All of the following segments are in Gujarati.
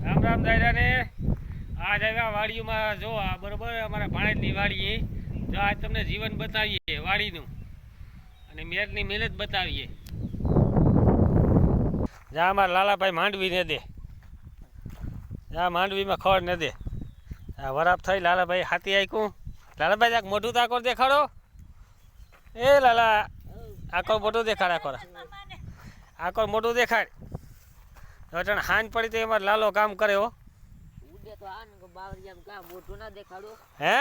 રામ રામ દાયરા ને આજ આવ્યા વાડીમાં જો આ બરોબર અમારા ભાણેજની વાડી જો આજ તમને જીવન બતાવીએ વાડીનું અને મેરની મહેનત બતાવીએ. જ્યાં અમારા લાલાભાઈ માંડવી ને દે જ્યાં માંડવીમાં ખડ ન દે આ વરાપ થઈ લાલાભાઈ હાથી આયકું. લાલાભાઈ જાક મોઢું તાકોર દેખાડો. એ લાલા આકોર મોઢું દેખાડ આકોર મોઢું દેખાડ. અટણ હાંજ પડી તો એમાં લાલો કામ કરે હો. હે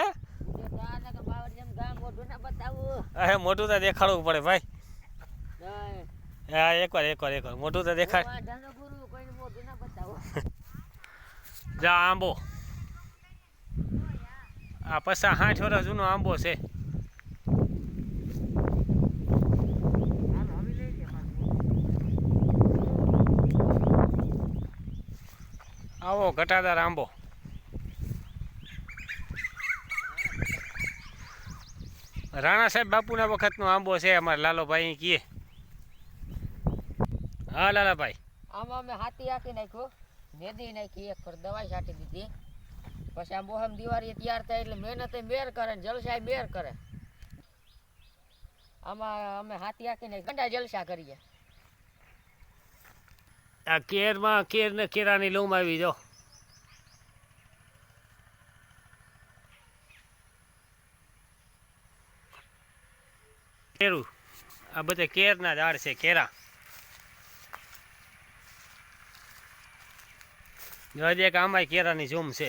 અરે મોટું તો દેખાડવું પડે ભાઈ. હા એકવાર મોટું તો દેખાડ. જા આંબો આ 50-60 વર્ષ જૂનો આંબો છે. આવો ઘટાદાર આંબો. રાણા સાહેબ બાપુના વખતનો આંબો છે અમારે લાલોભાઈ કીએ. હા લાલાભાઈ આમાં અમે હાથી હાકી નાખ્યો, મેદી નાખી, એક ફર દવાઈ છાંટી દીધી. પછી આ મોહમ દિવાળી તૈયાર થાય એટલે મહેનત મેર કરે ને જલસા મેર કરે. આમાં અમે હાથી હાકી નાખી ગંડા જલસા કરીએ. આ કેરમાં કેર ને કેરાની લૂમ આવી જો. કેરું આ બધા કેરના ઝાડ છે. કેરા હજી એક આમાંય કેરાની ઝૂમ છે.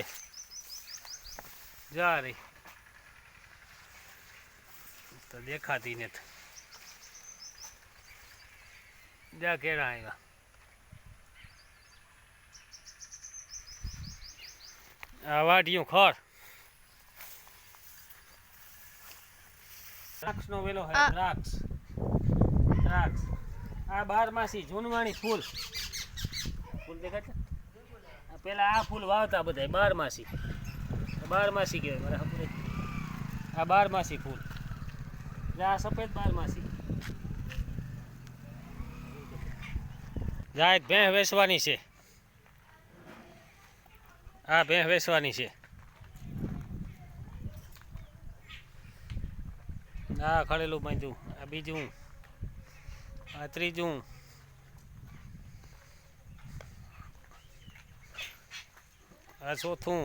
જા રહી તો દેખાતી નથી. જા કેરા આવ્યા. આ વાઢિયું ખડ દ્રાક્ષ નો વેલો હે. દ્રાક્ષ આ 12માસી જૂનવાણી ફૂલ દેખાય. પેલા આ ફૂલ વાવતા બધા 12માસી કહેવાય મારા હપુરે. આ 12માસી ફૂલ. આ સફેદ 12માસી. જા એક ભેંસ વેચવાની છે. આ ભેંસ વેચવાની છે. આ ખડેલું બાંધ્યું. આ બીજું, આ ત્રીજું, આ ચોથું,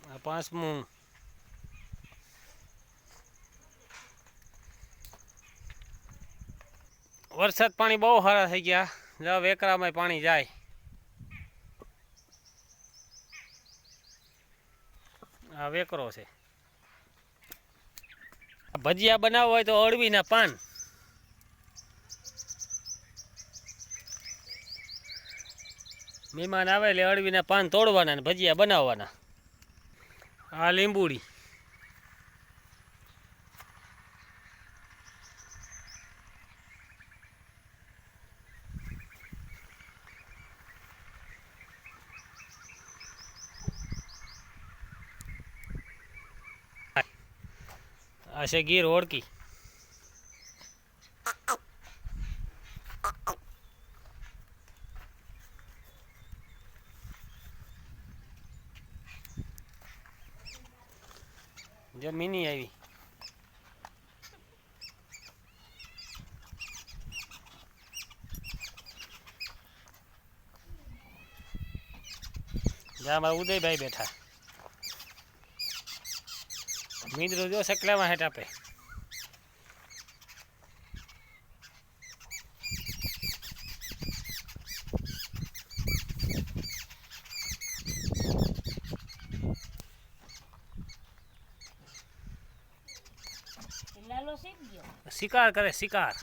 આ 5મું, વરસાદ પાણી બહુ સારા થઈ ગયા. જો વેકરામાં પાણી જાય. આ વેકરો છે. ભજીયા બનાવવા હોય તો અળવીના પાન. મહેમાન આવે એટલે અળવીના પાન તોડવાના ને ભજીયા બનાવવાના. આ લીંબુડી. આ છે ગીર ઓળકી. જો મિની આવી. જ્યાં મારા ઉદયભાઈ બેઠા. મીંદરું જો સકલામાં હેઠ આપે. શિકાર કરે શિકાર.